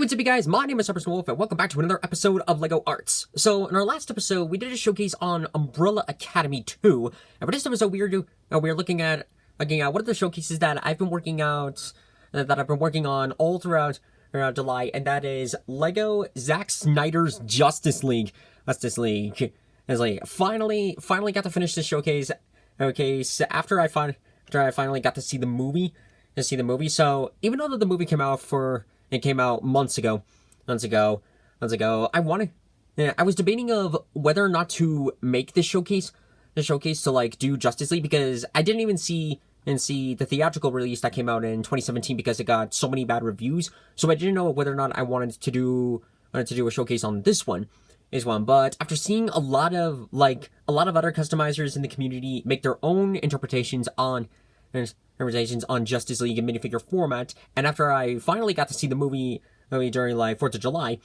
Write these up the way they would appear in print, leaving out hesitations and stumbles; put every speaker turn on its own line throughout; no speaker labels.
What's up, you guys? My name is Wolf, and welcome back to another episode of LEGO Arts. So, in our last episode, we did a showcase on Umbrella Academy 2, and for this episode, we're looking at one of the showcases that I've been working out, that I've been working on all throughout July, and that is LEGO Zack Synder'S Justice League. It's like finally got to finish this showcase. Okay, so after I finally got to see the movie. So even though the movie came out months ago. I was debating of whether or not to make this showcase to like do Justice League, because I didn't even see the theatrical release that came out in 2017 because it got so many bad reviews. So I didn't know whether or not I wanted to do a showcase on this one. But after seeing a lot of other customizers in the community make their own interpretations on Justice League in minifigure format, and after I finally got to see the movie during 4th of July,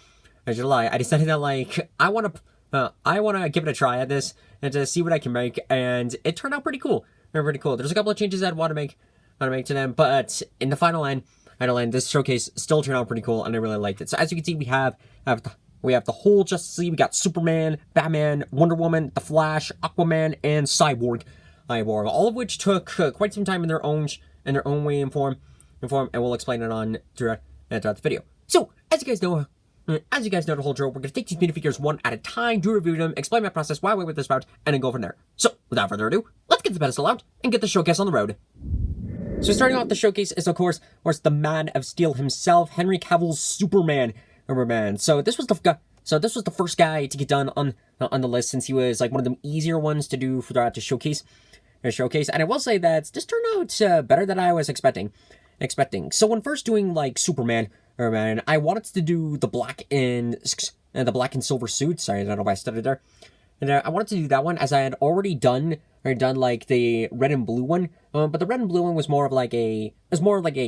I decided that I want to give it a try at this and to see what I can make, and it turned out pretty cool. There's a couple of changes I'd want to make to them, but in the final end, this showcase still turned out pretty cool, and I really liked it. So as you can see, we have the whole Justice League. We got Superman, Batman, Wonder Woman, The Flash, Aquaman, and Cyborg, all of which took quite some time in their own way and form, and we'll explain it throughout the video. So, as you guys know the whole drill, we're going to take these minifigures one at a time, do review them, explain my process, why I went with this route, and then go from there. So, without further ado, let's get the pedestal out and get the showcase on the road. So, starting off the showcase is, of course, the Man of Steel himself, Henry Cavill's Superman. So, this was the first guy to get done on the list, since he was one of the easier ones to do throughout the showcase. And I will say that this turned out better than I was expecting. So when first doing Superman, I wanted to do the black and silver suit. Sorry, I don't know why I stuttered there. And I wanted to do that one, as I had already done the red and blue one. But the red and blue one was more of a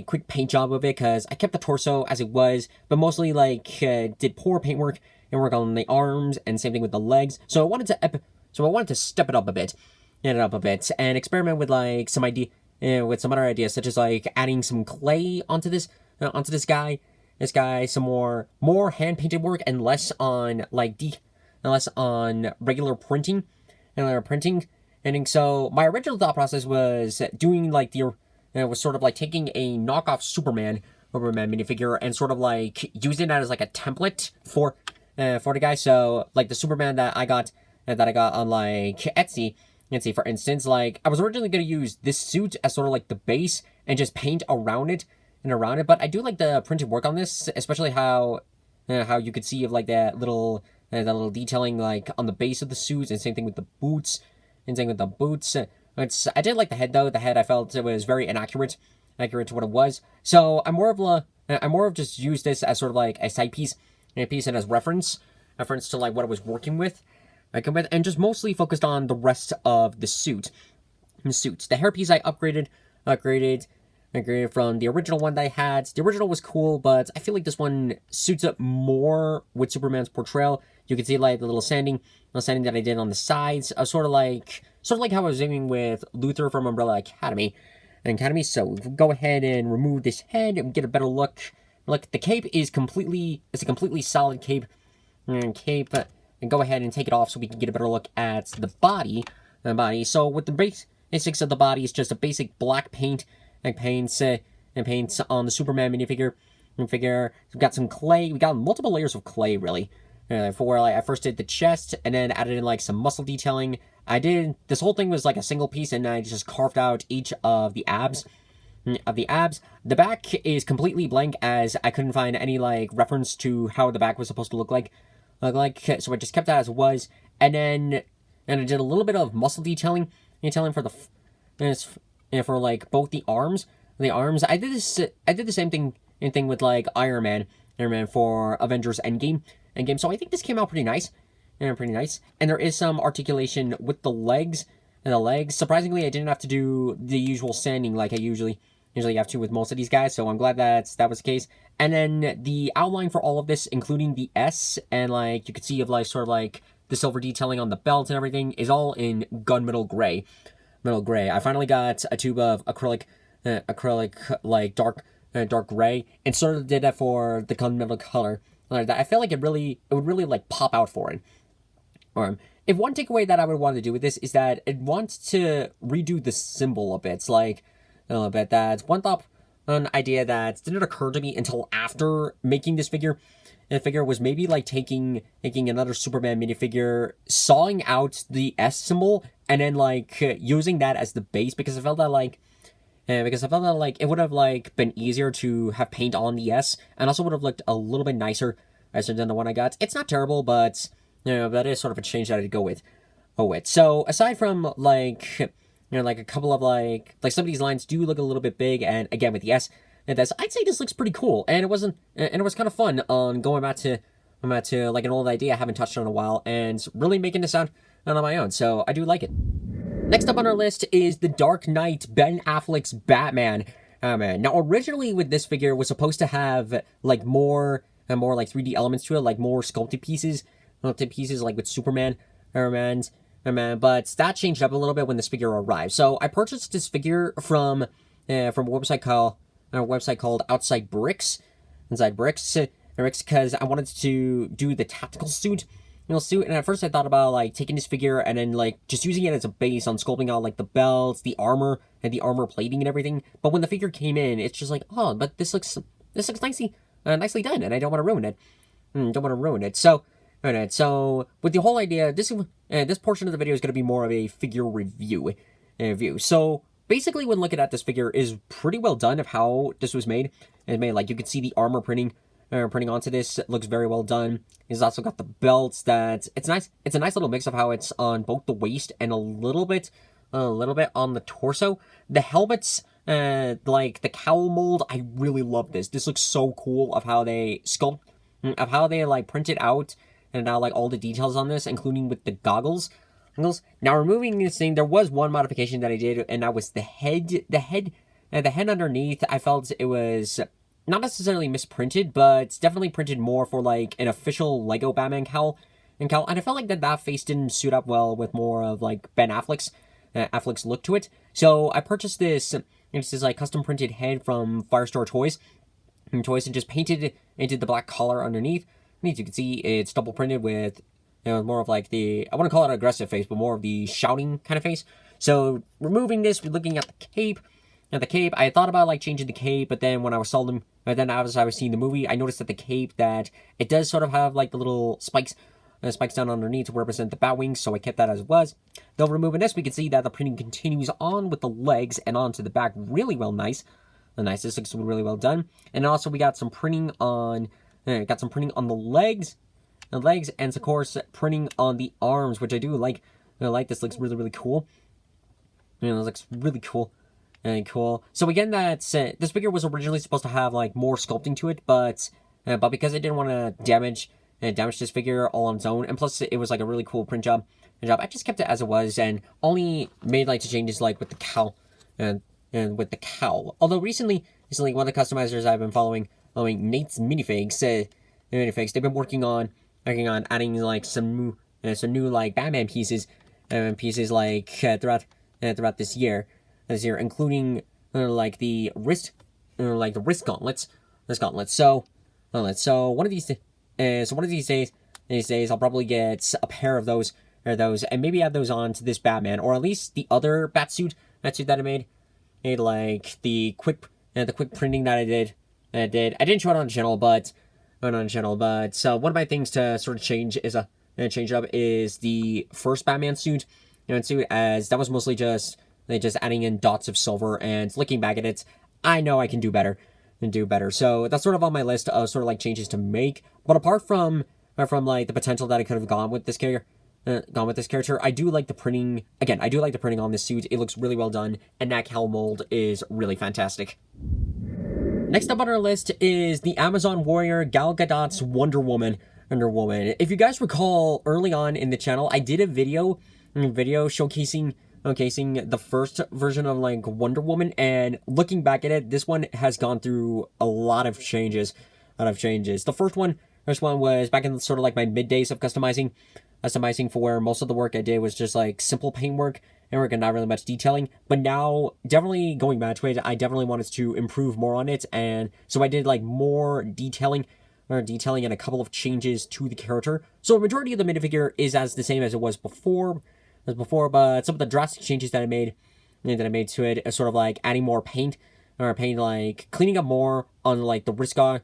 quick paint job of it, because I kept the torso as it was, but mostly did poor paint work and work on the arms, and same thing with the legs. So I wanted to step it up a bit. And experiment with with some other ideas, such as adding some clay onto this guy, some more hand painted work, and less on regular printing. And so my original thought process was doing taking a knockoff Superman minifigure and using that as a template for the guy. So the Superman that I got on Etsy. For instance, I was originally going to use this suit as the base and just paint around it, but I do like the printed work on this, especially how you could see that little detailing on the base of the suits, and same thing with the boots. I did like the head though. The head, I felt it was very inaccurate to what it was. So I'm more of just use this as a side piece and as reference to what I was working with. And just mostly focused on the rest of the suits. The hairpiece I upgraded from the original one that I had. The original was cool, but I feel like this one suits up more with Superman's portrayal. You can see the little sanding that I did on the sides, sort of like how I was doing with Luthor from Umbrella Academy. So we'll go ahead and remove this head and get a better look. Look, the cape is a completely solid cape. And go ahead and take it off so we can get a better look at the body. So with the basics of the body, it's just a basic black paint and paints on the Superman minifigure. We've got some clay. We got multiple layers of clay, really. For where I first did the chest, and then added in some muscle detailing. This whole thing was a single piece, and I just carved out each of the abs. The back is completely blank, as I couldn't find any reference to how the back was supposed to look like. So I just kept that as it was, and I did a little bit of muscle detailing for both the arms. I did the same thing with Iron Man for Avengers Endgame. So I think this came out pretty nice. And there is some articulation with the legs. Surprisingly, I didn't have to do the usual sanding like I usually have to with most of these guys, so I'm glad that was the case. And then the outline for all of this, including the S, and you could see of the silver detailing on the belt and everything, is all in gunmetal gray. I finally got a tube of acrylic dark dark gray, and sort of did that for the fundamental color. Like that, I feel like it would really like pop out for it. If one takeaway that I would want to do with this is that it wants to redo the symbol a bit. It's like a little bit. That's one thought, an idea that didn't occur to me until after making this figure. And the figure was maybe like taking another Superman minifigure, sawing out the S symbol, and then like using that as the base, because I felt that like it would have like been easier to have paint on the S, and also would have looked a little bit nicer than the one I got. It's not terrible, but that is sort of a change that I'd go with. So aside from like like a couple of like some of these lines do look a little bit big, and again with the S and this, I'd say this looks pretty cool, and it was kind of fun on going back to like an old idea I haven't touched on in a while, and really making this out on my own. So I do like it. Next up on our list is The Dark Knight, Ben Affleck's Batman. Now originally with this figure was supposed to have like more like 3D elements to it, like more sculpted pieces like with Superman, but that changed up a little bit when this figure arrived. So I purchased this figure from a website called Outside Bricks, because I wanted to do the tactical suit. And at first I thought about like taking this figure and then like just using it as a base on sculpting out like the belts, the armor, and the armor plating and everything. But when the figure came in, it's just like, oh, but this looks nicely done, and I don't want to ruin it. So with the whole idea, this portion of the video is going to be more of a figure review. So basically, when looking at this figure, is pretty well done of how this was made. It's made like you can see the armor printing onto this. It looks very well done. It's also got the belts that it's nice. It's a nice little mix of how it's on both the waist and a little bit on the torso. The helmets, like the cowl mold, I really love this. This looks so cool of how they like print it out, and now like all the details on this, including with the goggles. Now removing this thing, there was one modification that I did, and that was the head. The head underneath, I felt it was not necessarily misprinted, but it's definitely printed more for like an official Lego Batman cowl. And I felt like that face didn't suit up well with more of like Ben Affleck's look to it. So I purchased this. It's this like custom printed head from Firestore Toys, and just painted into the black collar underneath. And as you can see, it's double printed with more of like the, I want to call it an aggressive face, but more of the shouting kind of face. So removing this, we're looking at the cape. I thought about like changing the cape, but then when I was seeing the movie, I noticed that the cape, that it does sort of have like the little spikes down underneath to represent the bat wings, so I kept that as it was. Though removing this, we can see that the printing continues on with the legs and onto the back really well. This looks really well done. And also we got some printing on the legs, and of course printing on the arms, which I do like. This looks really cool. It looks really cool. Cool. So again, that's this figure was originally supposed to have like more sculpting to it, but because I didn't want to damage this figure all on its own, and plus it was like a really cool print job, I just kept it as it was and only made like the changes like with the cowl and with the cowl. Although recently one of the customizers I've been following Nate's minifigs, they've been working on adding like some new like Batman pieces like throughout this year, including like the wrist gauntlets. So one of these days I'll probably get a pair of those, and maybe add those on to this Batman, or at least the other batsuit that I made like the quick printing that I did. I didn't show it on the channel, but so one of my things to sort of change up is the first Batman suit, as that was mostly just adding in dots of silver, and looking back at it, I know I can do better. So that's sort of on my list of sort of like changes to make. But apart from like the potential that I could have gone with this character, I do like the printing. Again, I do like the printing on this suit. It looks really well done, and that cowl mold is really fantastic. Next up on our list is the Amazon warrior Gal Gadot's Wonder Woman. If you guys recall, early on in the channel, I did a video showcasing the first version of like Wonder Woman, and looking back at it, this one has gone through a lot of changes. The first one was back in sort of like my mid days of customizing, for where most of the work I did was just like simple paint work, paintwork and not really much detailing. But now, definitely going back to it, I definitely wanted to improve more on it, and so I did like more detailing and a couple of changes to the character. So a majority of the minifigure is as the same as it was before, but some of the drastic changes that I made to it is sort of like adding more paint, like cleaning up more on like the wrist guard,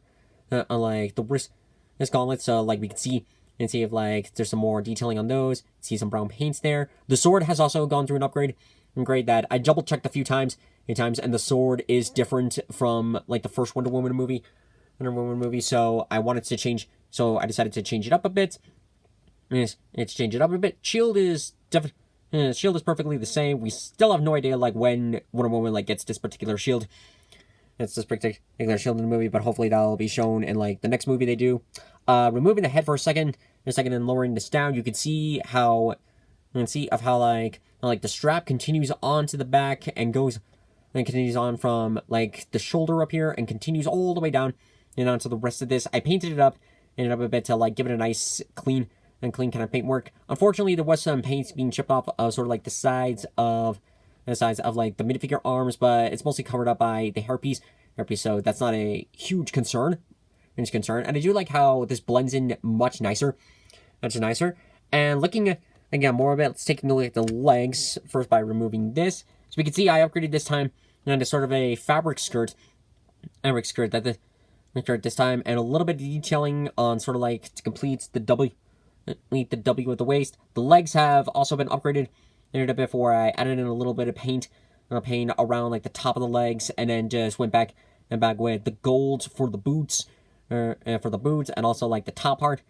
on like the wrist gauntlets. So like we can see if like there's some more detailing on those. See some brown paints there. The sword has also gone through an upgrade. That I double checked a few times, and the sword is different from like the first Wonder Woman movie. So I wanted to change. So I decided to change it up a bit. It's change it up a bit. Shield is perfectly the same. We still have no idea like when Wonder Woman like gets this particular shield. It's this particular shield in the movie, but hopefully that'll be shown in like the next movie they do. Removing the head for a second, and lowering this down, you can see how like the strap continues onto the back and continues on from like the shoulder up here and continues all the way down and onto the rest of this. I painted it up a bit to like give it a nice clean kind of paintwork. Unfortunately, there was some paints being chipped off of sort of like the sides of like the minifigure arms, but it's mostly covered up by the hairpiece, so that's not a huge concern. And I do like how this blends in much nicer. And looking at again more of it, let's take a look at the legs first by removing this. So we can see I upgraded this time into sort of a fabric skirt this time, and a little bit of detailing on sort of like to complete the W at the waist. The legs have also been upgraded a bit where I added in a little bit of paint around like the top of the legs, and then just went back with the gold for the boots, and also like the top parts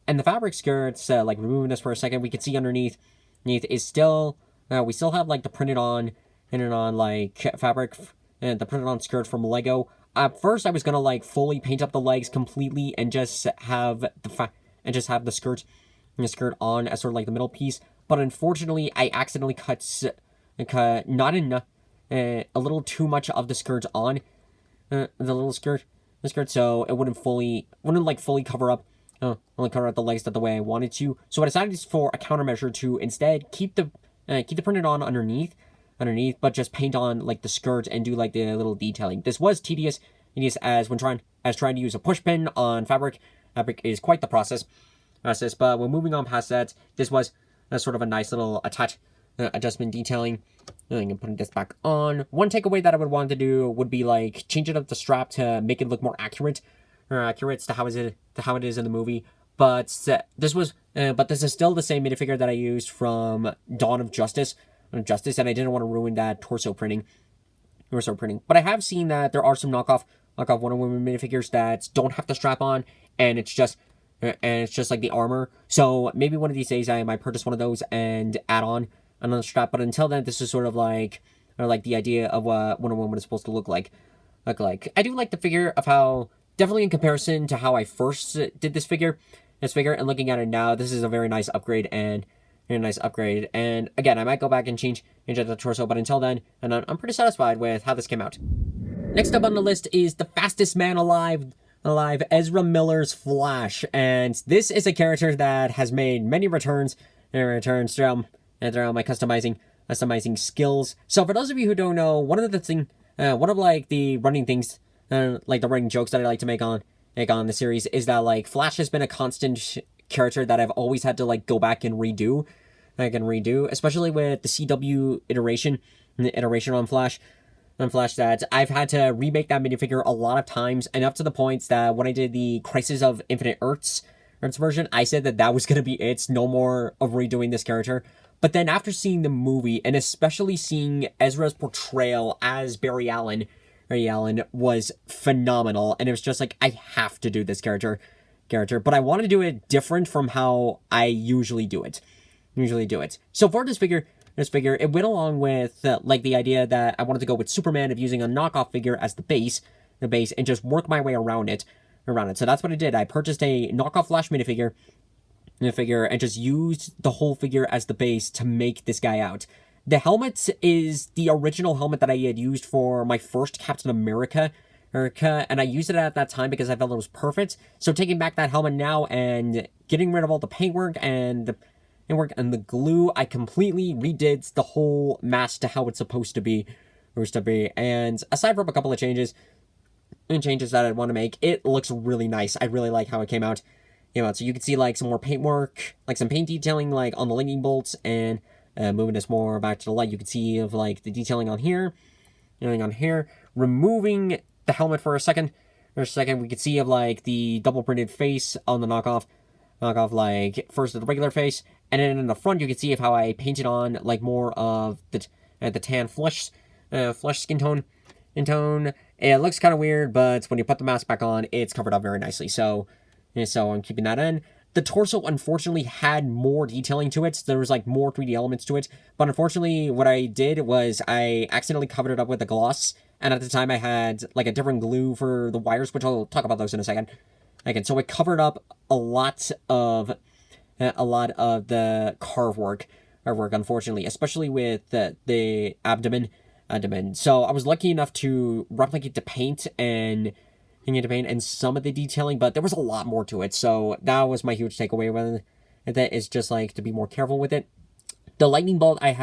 and the fabric skirts. Like removing this for a second, we can see underneath is still we still have like the printed on like fabric and the printed on skirt from Lego. At first, I was gonna like fully paint up the legs completely and just have the skirt on as sort of like the middle piece. But unfortunately, I accidentally cut not enough, a little too much of the skirt on the skirt, so it wouldn't fully cover up the legs the way I wanted to. So I decided for a countermeasure to instead keep the printed on underneath, but just paint on like the skirt and do like the little detailing. This was tedious as trying to use a push pin on fabric. Fabric is quite the process. But when moving on past that, this was sort of a nice little adjustment detailing. And putting this back on. One takeaway that I would want to do would be like changing up the strap to make it look more accurate to how it is in the movie. But this is still the same minifigure that I used from Dawn of Justice, and I didn't want to ruin that torso printing. But I have seen that there are some knockoff Wonder Woman minifigures that don't have the strap on, and it's just like the armor. So maybe one of these days I might purchase one of those and add on another strap. But until then, this is sort of like the idea of what Wonder Woman is supposed to look like. I do like the figure of how, definitely in comparison to how I first did this figure, and looking at it now, this is a very nice upgrade. And again, I might go back and change the torso, but until then, and I'm pretty satisfied with how this came out. Next up on the list is the fastest man alive, Ezra Miller's Flash, and this is a character that has made many returns throughout my customizing skills. So for those of you who don't know, one of the running things, like the running jokes that I like to make on the series is that like Flash has been a constant character that I've always had to like go back and redo, especially with the CW iteration on Flash. That I've had to remake that minifigure a lot of times, and up to the points that when I did the Crisis of Infinite Earths version, I said that was gonna be it, no more of redoing this character. But then after seeing the movie, and especially seeing Ezra's portrayal as Barry Allen was phenomenal, and it was just like, I have to do this character, but I want to do it different from how I usually do it. So for this figure, it went along with like the idea that I wanted to go with Superman of using a knockoff figure as the base, and just work my way around it. So that's what I did. I purchased a knockoff Flash minifigure, and just used the whole figure as the base to make this guy out. The helmet is the original helmet that I had used for my first Captain America, and I used it at that time because I felt it was perfect. So taking back that helmet now and getting rid of all the paintwork and and the glue, I completely redid the whole mask to how it's supposed to be. And aside from a couple of changes that I want to make, it looks really nice. I really like how it came out. So you can see like some more paint work, like some paint detailing like on the lightning bolts, and moving this more back to the light, you can see of like the detailing on here, removing the helmet for a second. We could see of like the double printed face on the knockoff like first of the regular face, and then in the front you can see of how I painted on like more of the tan flesh skin tone. It looks kind of weird, but when you put the mask back on, it's covered up very nicely. So I'm keeping that in. The torso, unfortunately, had more detailing to it. There was, like, more 3D elements to it. But unfortunately, what I did was I accidentally covered it up with a gloss. And at the time, I had, like, a different glue for the wires, which I'll talk about those in a second. So it covered up a lot of the carve work, unfortunately, especially with the abdomen. So I was lucky enough to replicate the paint and some of the detailing, but there was a lot more to it. So that was my huge takeaway with it. That is just like to be more careful with it. The lightning bolt I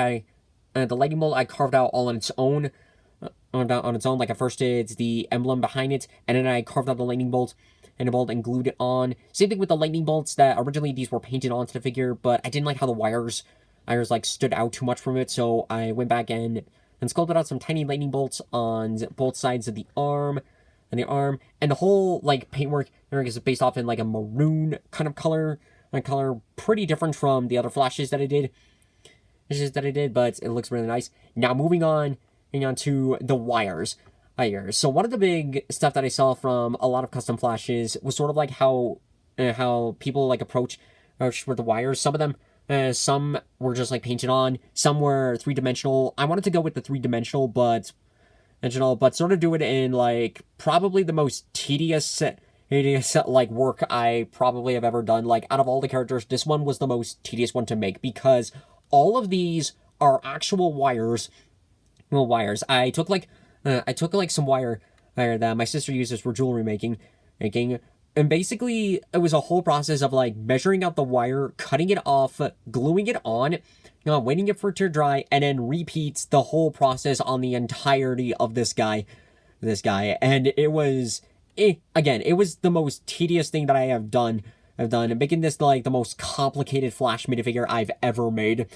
carved out all on its own. Like I first did the emblem behind it, and then I carved out the lightning bolt and glued it on. Same thing with the lightning bolts, that originally these were painted onto the figure, but I didn't like how the wires like stood out too much from it, so I went back and sculpted out some tiny lightning bolts on both sides of the arm. And the whole like paintwork is based off in like a maroon kind of color, pretty different from the other flashes that I did. But it looks really nice. Now moving on to the wires. So one of the big stuff that I saw from a lot of custom flashes was sort of like how people like approach with the wires. Some of them, some were just like painted on. Some were 3-dimensional. I wanted to go with the 3-dimensional, but sort of do it in like probably the most tedious like work I probably have ever done. Like out of all the characters, this one was the most tedious one to make, because all of these are actual wires. I took like some wire that my sister uses for jewelry making, and basically it was a whole process of like measuring out the wire, cutting it off, gluing it on, waiting for it to dry, and then repeats the whole process on the entirety of this guy. And it was, it was the most tedious thing that I have done, making this like the most complicated Flash minifigure I've ever made,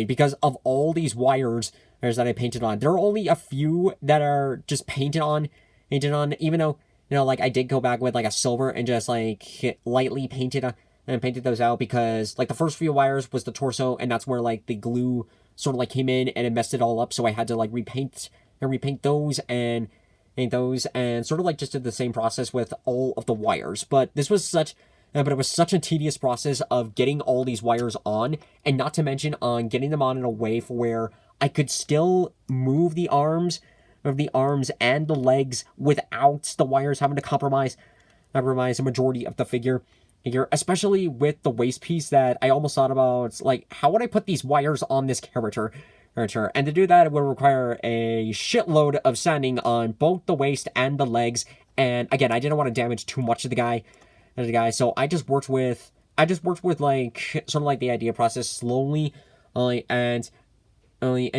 because of all these wires that I painted on. There are only a few that are just painted on, even though, like I did go back with like a silver and just like lightly painted those out, because like the first few wires was the torso, and that's where like the glue sort of like came in and it messed it all up, so I had to like repaint those and sort of like just did the same process with all of the wires. But it was such a tedious process of getting all these wires on, and not to mention on getting them on in a way for where I could still move the arms and the legs without the wires having to compromise a majority of the figure, especially with the waist piece. That I almost thought about, like, how would I put these wires on this character? And to do that, it would require a shitload of sanding on both the waist and the legs. And again, I didn't want to damage too much of the guy, so I just worked with like sort of like the idea process slowly, and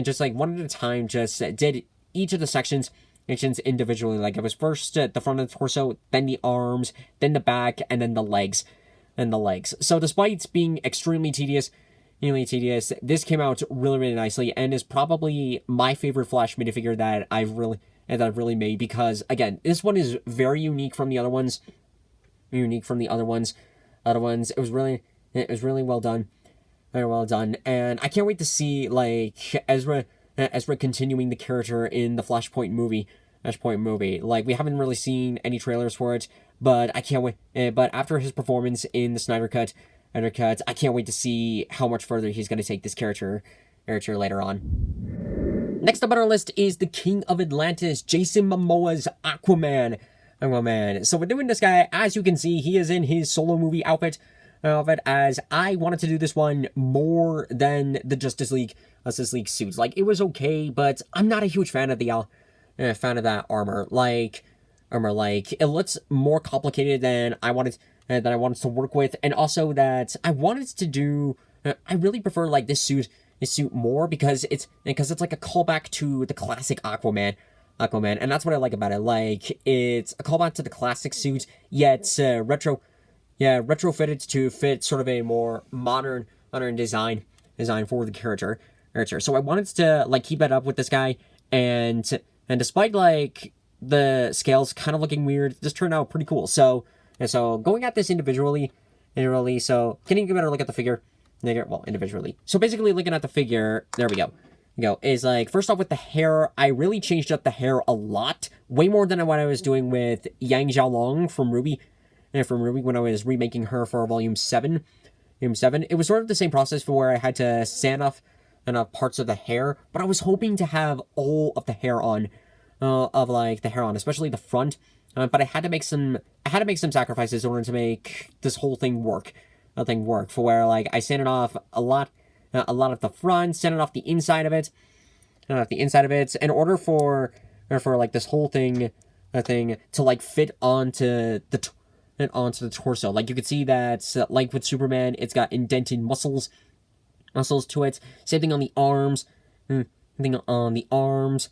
just like one at a time, just did each of the sections individually. Like it was first at the front of the torso, then the arms, then the back, and then the legs. So despite being extremely tedious, this came out really, really nicely, and is probably my favorite Flash minifigure that I've really made, because again, this one is very unique from the other ones. It was really well done. Very well done. And I can't wait to see like Ezra continuing the character in the Flashpoint movie. Like, we haven't really seen any trailers for it, but I can't wait. But after his performance in the Snyder cut, I can't wait to see how much further he's going to take this character later on. Next up on our list is the King of Atlantis, Jason Momoa's Aquaman. So we're doing this guy. As you can see, he is in his solo movie outfit, as I wanted to do this one more than the Justice League suits. Like, it was okay, but I'm not a huge fan of that armor. Like, it looks more complicated than I wanted to work with, and also that I wanted to do I really prefer like this suit more because it's like a callback to the classic Aquaman, and that's what I like about it. Like it's a callback to the classic suit, yet retrofitted to fit sort of a more modern design for the character. So I wanted to like keep that up with this guy, and despite like the scales kind of looking weird, this turned out pretty cool. So going at this individually, so getting a better look at the figure, well, individually. So basically looking at the figure, there we go. Is like, first off with the hair, I really changed up the hair a lot, way more than what I was doing with Yang Xiaolong from Ruby when I was remaking her for Volume 7. It was sort of the same process for where I had to sand off enough parts of the hair, but I was hoping to have all of the hair on, especially the front. But I had to make some sacrifices in order to make this whole thing work. For where like I sanded off a lot of the front, sanded off the inside of it, in order for like this whole thing to like fit onto the torso. Like you could see that, like with Superman, it's got indented muscles to it. Same thing on the arms. Arms,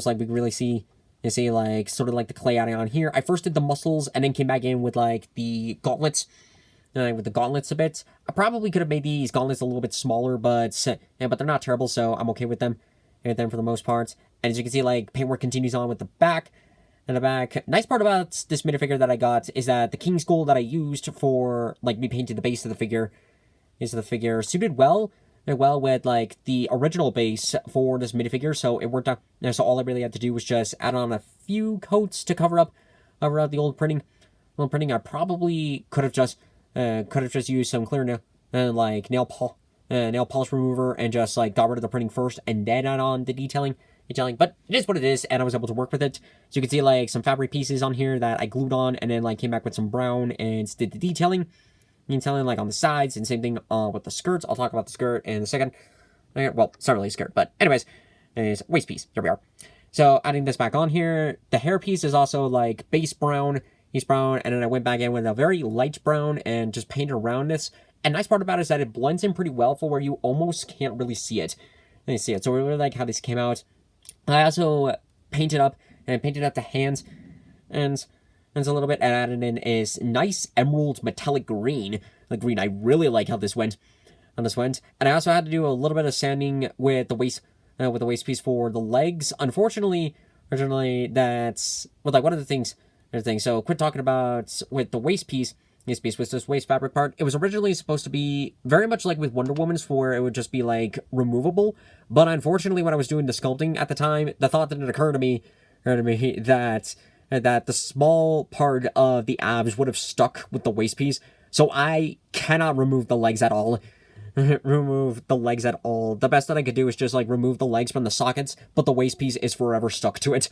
like we really see. You see, like, sort of like the clay adding on here. I first did the muscles and then came back in with, like, the gauntlets. With the gauntlets a bit. I probably could have made these gauntlets a little bit smaller, but they're not terrible, so I'm okay with them. For the most part. And as you can see, like, paintwork continues on with the back. And the back. Nice part about this minifigure that I got is that the King's Gold that I used for, like, me painting the base of the figure suited well with like the original base for this minifigure, so it worked out. So all I really had to do was just add on a few coats to cover up the old printing. I probably could have just used some clear nail polish remover and just like got rid of the printing first and then add on the detailing. But it is what it is, and I was able to work with it. So you can see like some fabric pieces on here that I glued on and then like came back with some brown and did the detailing. Like on the sides, and same thing with the skirts. I'll talk about the skirt in a second. Well, it's not really a skirt, but anyways, it's a waist piece. Here we are. So adding this back on here, the hair piece is also like base brown, and then I went back in with a very light brown and just painted around this. And nice part about it is that it blends in pretty well for where you almost can't really see it. So I really like how this came out. I also painted up the hands and a little bit, and added in is nice emerald metallic green. I really like how this went. And I also had to do a little bit of sanding with the waist piece for the legs. Unfortunately, originally that's one of the things. So quit talking about with the waist piece. This piece was this waist fabric part. It was originally supposed to be very much like with Wonder Woman's, where it would just be like removable. But unfortunately, when I was doing the sculpting at the time, the thought that it occurred to me that the small part of the abs would have stuck with the waist piece, so I cannot remove the legs at all. The best that I could do is just like remove the legs from the sockets, but the waist piece is forever stuck to it.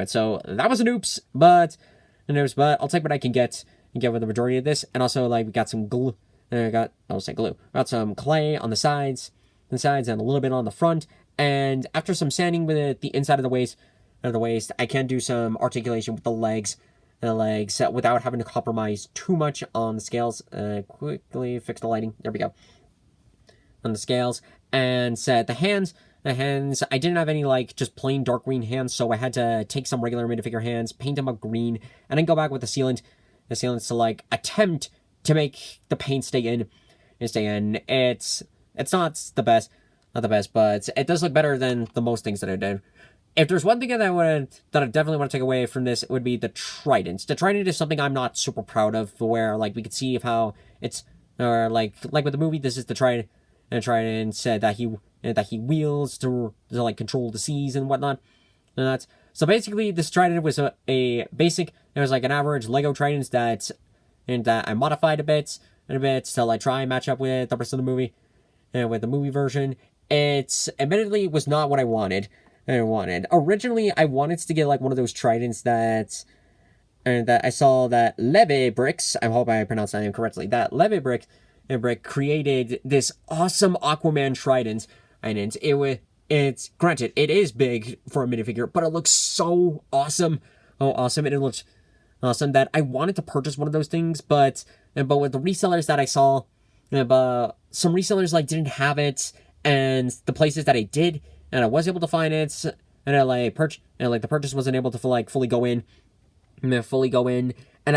So that was an oops, but I'll take what I can get with the majority of this. And also like we got some glue. Got some clay on the sides and a little bit on the front. And after some sanding with the inside of the waist, I can do some articulation with the legs without having to compromise too much on the scales. Quickly fix the lighting. There we go. On the scales. And the hands, I didn't have any like just plain dark green hands, so I had to take some regular minifigure hands, paint them up green, and then go back with the sealant to like attempt to make the paint stay in. It's not the best, but it does look better than the most things that I did. If there's one thing that I definitely want to take away from this, it would be the Trident. The Trident is something I'm not super proud of, where like we could see of how it's, or like with the movie, this is the Trident, and Trident said that he wields to like control the seas and whatnot. So basically, this Trident was a basic. It was like an average Lego Trident that I modified a bit to like try and match up with the rest of the movie, with the movie version. It's admittedly was not what I wanted. Originally, I wanted to get like one of those tridents that I saw that Leve Bricks, I hope I pronounced that name correctly, that Leve Brick created this awesome Aquaman Trident, and it's granted, it is big for a minifigure, but it looks so awesome. Oh, awesome. And it looks awesome that I wanted to purchase one of those things, but with the resellers that I saw but some resellers like didn't have it, and the places that I did, and I was able to find it, and I like the purchase wasn't able to like fully go in, and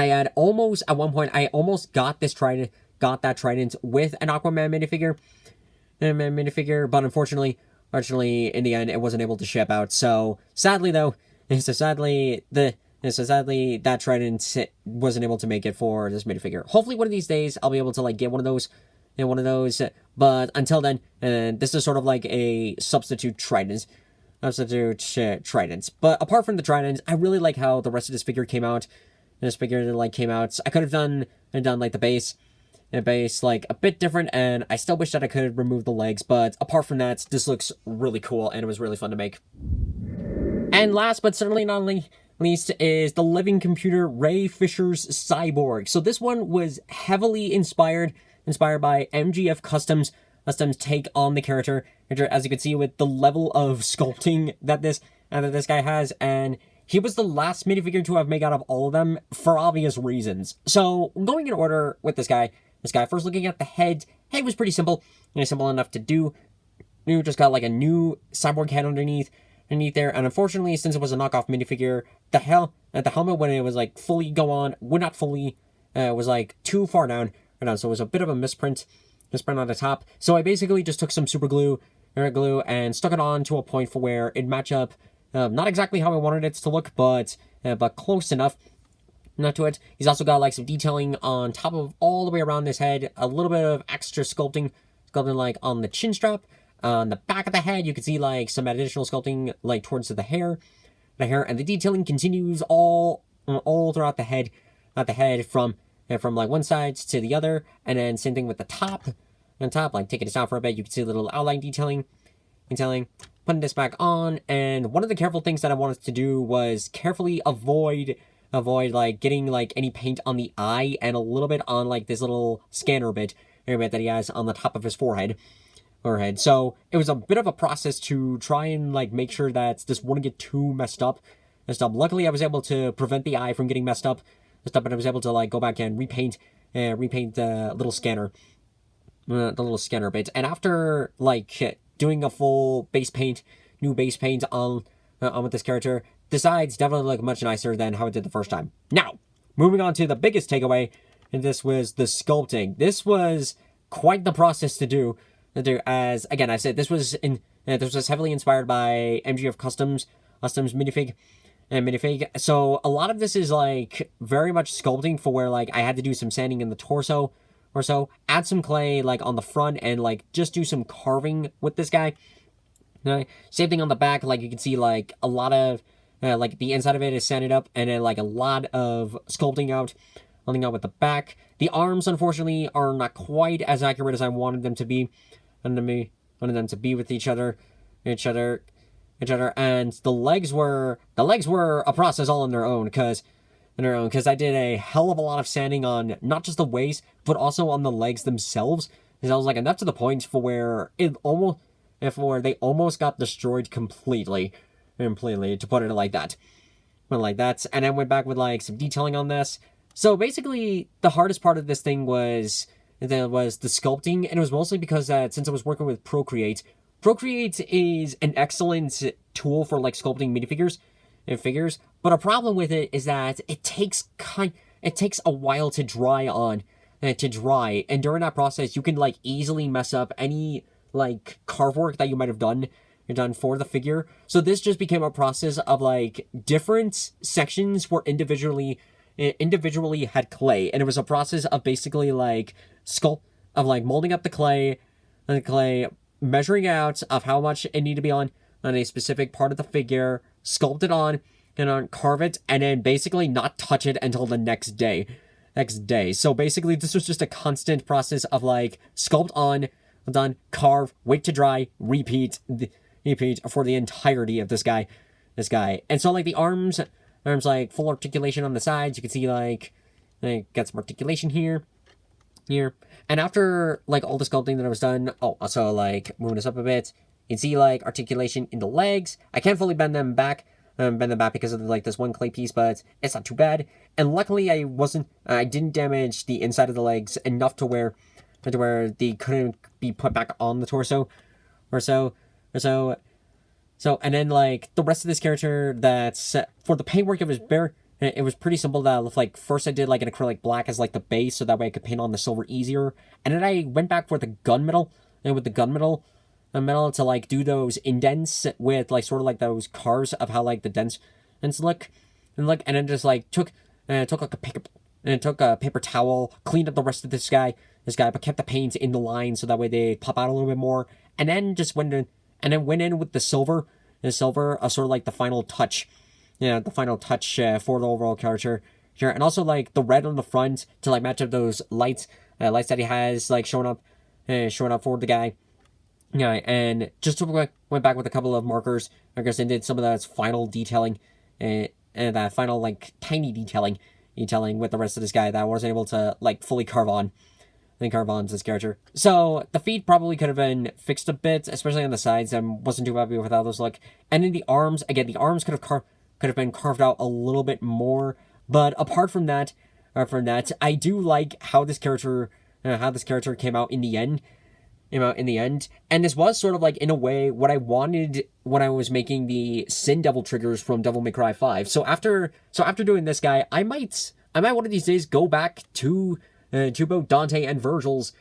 I had almost at one point I almost got that Trident with an Aquaman minifigure, but unfortunately in the end it wasn't able to ship out. So sadly that Trident wasn't able to make it for this minifigure. Hopefully one of these days I'll be able to like get one of those. But until then, this is sort of like a substitute Trident. But apart from the Trident, I really like how the rest of this figure came out. I could have done like the base like a bit different, and I still wish that I could remove the legs. But apart from that, this looks really cool, and it was really fun to make. And last but certainly not least is the living computer Ray Fisher's Cyborg. So this one was heavily inspired by MGF Customs take on the character, as you can see with the level of sculpting that this guy has, and he was the last minifigure to have made out of all of them for obvious reasons. So going in order with this guy, first looking at the head was pretty simple, simple enough to do. You just got like a new cyborg head underneath there, and unfortunately, since it was a knockoff minifigure, the helmet when it was like fully go on would not fully was like too far down, so it was a bit of a misprint on the top. So I basically just took some super glue and stuck it on to a point for where it'd match up, not exactly how I wanted it to look, but close enough. Not to it. He's also got like some detailing on top of all the way around his head, a little bit of extra sculpting like on the chin strap. On the back of the head, you can see like some additional sculpting like towards the hair, and the detailing continues all throughout the head, from like one side to the other, and then same thing with the top. On top, like taking this out for a bit, you can see a little outline detailing. Putting this back on, and one of the careful things that I wanted to do was carefully avoid like getting like any paint on the eye and a little bit on like this little scanner bit that he has on the top of his forehead. So it was a bit of a process to try and like make sure that this wouldn't get too messed up. Luckily, I was able to prevent the eye from getting messed up. But I was able to like go back and repaint the little scanner bit. And after like doing a full new base paint on with this character, the sides definitely look much nicer than how it did the first time. Now, moving on to the biggest takeaway, and this was the sculpting. This was quite the process to do. As again, I said, this was heavily inspired by MGF Customs minifig. So a lot of this is like very much sculpting for where like I had to do some sanding in the torso or so, add some clay like on the front, and like just do some carving with this guy. Same thing on the back, like you can see like a lot of like the inside of it is sanded up, and then like a lot of sculpting out with the back. The arms, unfortunately, are not quite as accurate as I wanted them to be. Wanted them to be with each other, and the legs were a process all on their own, because I did a hell of a lot of sanding on not just the waist but also on the legs themselves. And I was like enough to the point for where they almost got destroyed completely, to put it like that. And I went back with like some detailing on this. So basically, the hardest part of this thing was the sculpting, and it was mostly because since I was working with Procreate is an excellent tool for like sculpting minifigures and figures, but a problem with it is that it takes a while to dry, and during that process you can like easily mess up any like carve work that you might have done for the figure. So this just became a process of like different sections were individually had clay, and it was a process of basically like molding up the clay, measuring out of how much it needed to be on a specific part of the figure, sculpt it on, and carve it, and then basically not touch it until the next day. So basically this was just a constant process of like sculpt on, done, carve, wait to dry, repeat for the entirety of this guy. And so like the arms like full articulation on the sides. You can see like got some articulation here. And after like all the sculpting that I was done, also like moving this up a bit, you can see like articulation in the legs. I can't fully bend them back because of like this one clay piece, but it's not too bad. And luckily I didn't damage the inside of the legs enough to where to where they couldn't be put back on the torso, or so, or so. So, and then, like, the rest of this character, that's, for the paintwork, it was pretty simple. That, like, first I did, like, an acrylic black as, like, the base, so that way I could paint on the silver easier. And then I went back for the gunmetal, and with the gunmetal, to, like, do those indents with, like, sort of, like, those carves of how, like, the dents look. And then just, like, took like, a paper towel, cleaned up the rest of this guy, but kept the paint in the line, so that way they pop out a little bit more. And then just went in with the silver, sort of like the final touch, for the overall character. Sure, and also like the red on the front to like match up those lights that he has like showing up for the guy. Yeah, and just went back with a couple of markers, and did some of that final detailing, and that final like tiny detailing with the rest of this guy that I wasn't able to like fully carve on. This character. So the feet probably could have been fixed a bit, especially on the sides. I wasn't too happy with how those look. And in the arms, again, the arms could have been carved out a little bit more. But apart from that, I do like how this character came out in the end. And this was sort of like in a way what I wanted when I was making the Sin Devil triggers from Devil May Cry 5. So after doing this guy, I might one of these days go back to both Dante and Virgil's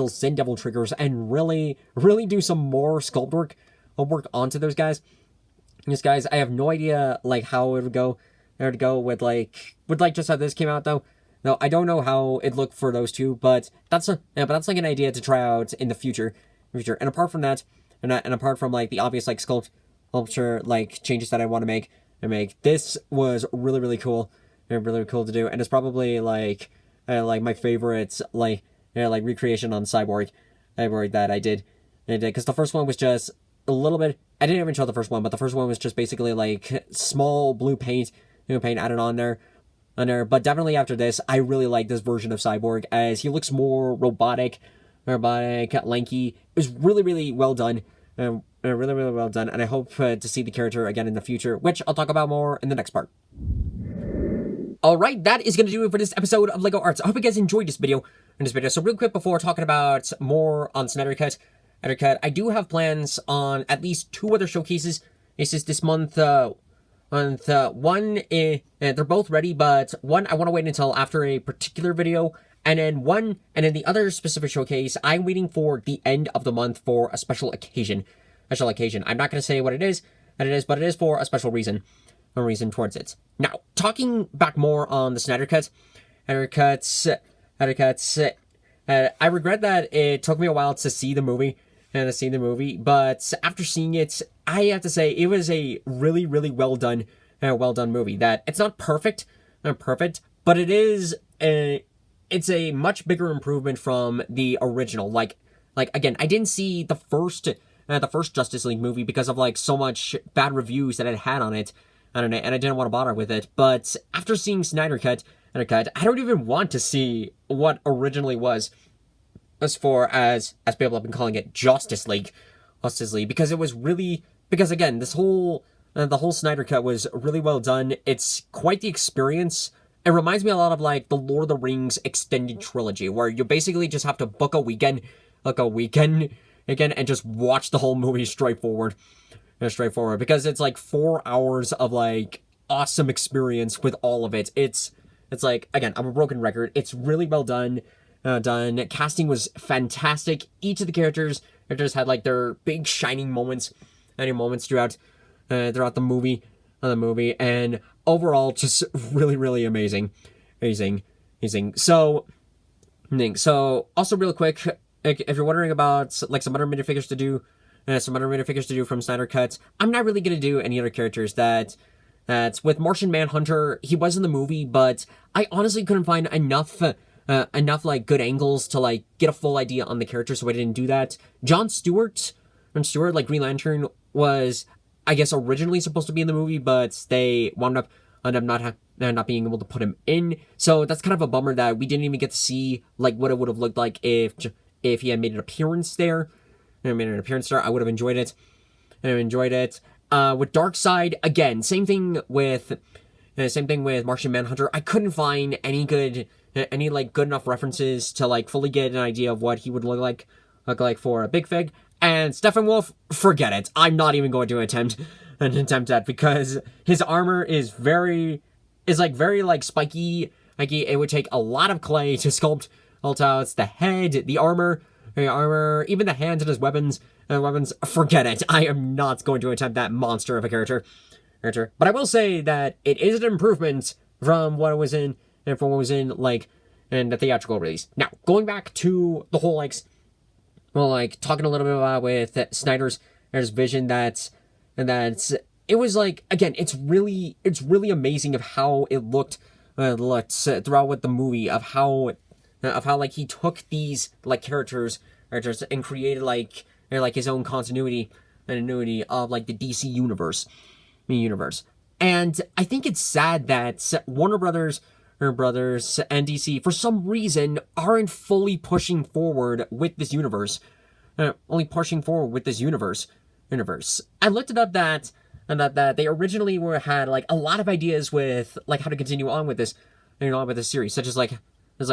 Sin Devil triggers and really do some more sculpt work onto those guys. These guys, I have no idea like how it would go with just how this came out though. No, I don't know how it looked for those two, but that's like an idea to try out in the future. And apart from that, and apart from like the obvious like sculpture like changes that I want to make, this was really cool to do, and it's probably like my favorite like recreation on Cyborg that I did, because the first one was just a little bit. I didn't even show the first one, but the first one was just basically like small blue paint added on there. But definitely after this, I really like this version of Cyborg as he looks more robotic, lanky. It was really well done, really well done, and I hope to see the character again in the future, which I'll talk about more in the next part. Alright, that is going to do it for this episode of LEGO Arts. I hope you guys enjoyed this video. So real quick before talking about more on Snyder Cut, I do have plans on at least 2 other showcases. This is this month. One, they're both ready, but one I want to wait until after a particular video, and then the other specific showcase I'm waiting for the end of the month for a special occasion. I'm not going to say what it is, but it is for a special reason. A reason towards it. Now, talking back more on the Snyder Cut, I regret that it took me a while to see the movie, but after seeing it, I have to say it was a really well done movie. That it's not perfect, but it's a much bigger improvement from the original. Like again, I didn't see the first Justice League movie because of like so much bad reviews that it had on it. And I didn't want to bother with it. But after seeing Snyder Cut, I don't even want to see what originally was, as people have been calling it, Justice League, because it was really, because again, the whole Snyder Cut was really well done. It's quite the experience. It reminds me a lot of like the Lord of the Rings extended trilogy, where you basically just have to book a weekend again, and just watch the whole movie straightforward, because it's like 4 hours of like awesome experience with all of it. It's like, again, I'm a broken record. It's really well done. Casting was fantastic. Each of the characters had like their big shining moments throughout the movie, and overall just really amazing. So also real quick, if you're wondering about like some other minifigures to do from Snyder Cut, I'm not really gonna do any other characters. That's with Martian Manhunter. He was in the movie, but I honestly couldn't find enough like good angles to like get a full idea on the character, so I didn't do that. John Stewart, like Green Lantern, was I guess originally supposed to be in the movie, but they wound up not being able to put him in. So that's kind of a bummer that we didn't even get to see like what it would have looked like if he had made an appearance there. I would have enjoyed it. With Darkseid, again, same thing with Martian Manhunter. I couldn't find any good any like good enough references to like fully get an idea of what he would look like for a Big Fig. And Steppenwolf, forget it. I'm not even going to attempt that because his armor is very spiky. Like it would take a lot of clay to sculpt out the head, the armor, even the hands and his weapons. Forget it. I am not going to attempt that monster of a character. But I will say that it is an improvement from what was in like in the theatrical release. Now, going back to the whole talking a little bit about with Snyder's vision that it was like, again, it's really amazing of how it looked throughout with the movie of how like he took these like characters and created like his own continuity of like the DC universe. And I think it's sad that Warner Brothers and DC for some reason aren't fully pushing forward with this universe. I looked it up that they originally had like a lot of ideas with like how to continue on with this series, such as like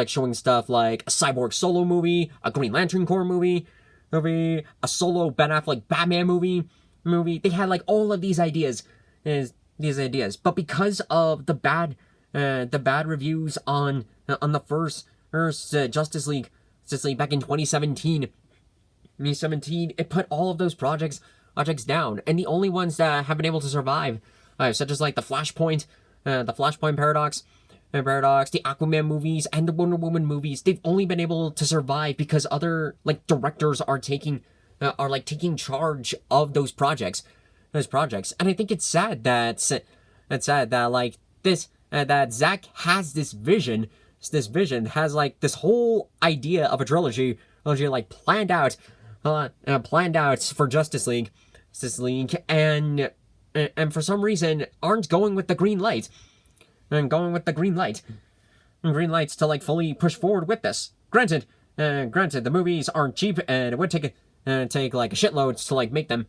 showing stuff like a Cyborg solo movie, a Green Lantern Corps movie, a solo Ben Affleck Batman movie. They had like all of these ideas, but because of the bad reviews on the first Justice League back in 2017, it put all of those projects down, and the only ones that have been able to survive, such as like the Flashpoint Paradox, the Aquaman movies, and the Wonder Woman movies, they've only been able to survive because other like directors are taking charge of those projects. And I think it's sad that like this that Zack has this vision has like this whole idea of a trilogy like planned out for Justice League, and for some reason aren't going with the green light. Green lights to like fully push forward with this. Granted, the movies aren't cheap, and it would take like a shitload to like make them.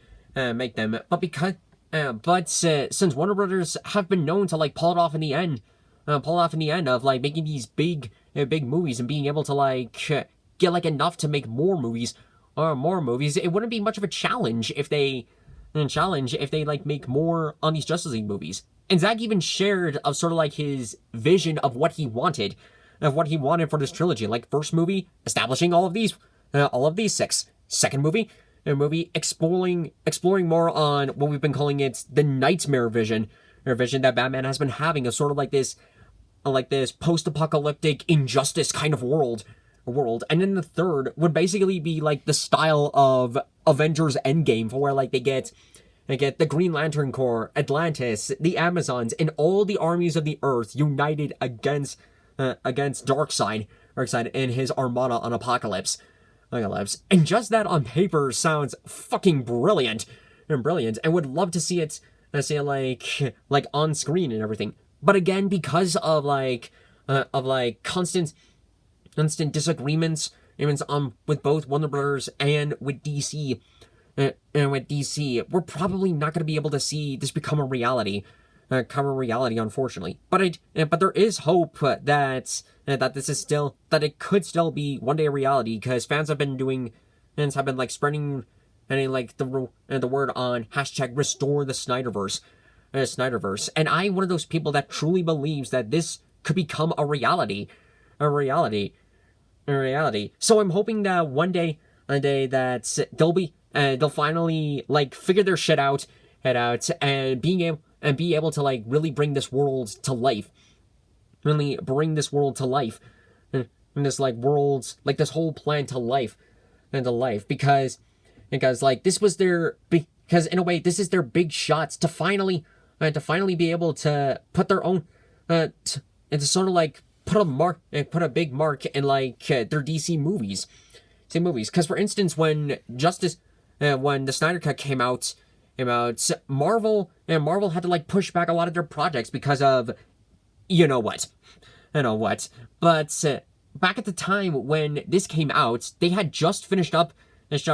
But since Warner Brothers have been known to like pull it off in the end of like making these big movies and being able to like get like enough to make more movies, it wouldn't be much of a challenge if they like make more on these Justice League movies. And Zack even shared of sort of like his vision of what he wanted for this trilogy. Like first movie, establishing all of these six. Second movie, exploring more on what we've been calling it the nightmare vision, or vision that Batman has been having, of sort of like this post-apocalyptic injustice kind of world. And then the third would basically be like the style of Avengers Endgame, for where like they get the Green Lantern Corps, Atlantis, the Amazons, and all the armies of the Earth united against Darkseid and his armada on Apocalypse. And just that on paper sounds fucking brilliant, and would love to see it like on screen and everything. But again, because of constant disagreements with both Warner Brothers and with DC, we're probably not going to be able to see this become a reality, unfortunately. But there is hope that it could still be one day a reality, because fans have been like spreading the word on #restore the Snyderverse. And I'm one of those people that truly believes that this could become a reality. So I'm hoping that one day that they'll finally like figure their shit out, and be able to like really bring this world to life. And this like world's like this whole plan to life, because like this was because in a way this is their big shots to finally be able to put their own and to sort of like put a big mark in like their DC movies. Because for instance, when the Snyder Cut came out, Marvel had to like push back a lot of their projects because of you know what. But back at the time when this came out, they had just finished up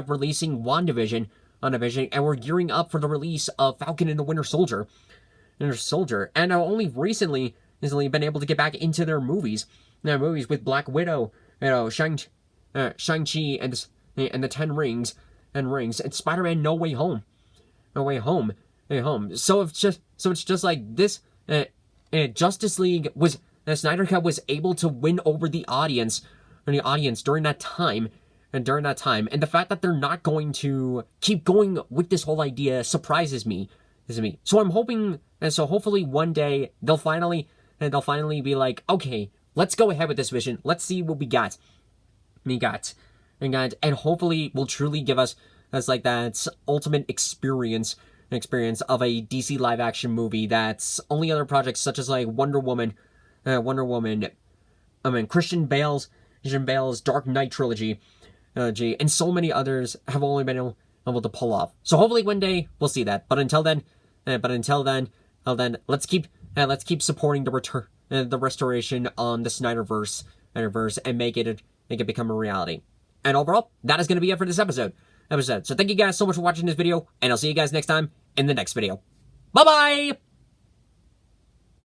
releasing WandaVision and were gearing up for the release of Falcon and the Winter Soldier, and only recently been able to get back into their movies. movies with Black Widow, Shang-Chi and the Ten Rings, and Spider-Man No Way Home. No Way Home. So it's just like this. Justice League was Snyder Cut was able to win over the audience during that time. And the fact that they're not going to keep going with this whole idea surprises me. So I'm hoping, and so hopefully one day they'll finally be like, okay, let's go ahead with this vision. Let's see what we got. And hopefully will truly give us like that ultimate experience of a DC live action movie that's only other projects such as like Wonder Woman, Christian Bale's Dark Knight trilogy, and so many others have only been able to pull off. So hopefully one day we'll see that. But until then, let's keep supporting the restoration on the Snyderverse and make it become a reality. And overall, that is going to be it for this episode. So thank you guys so much for watching this video, and I'll see you guys next time in the next video. Bye bye.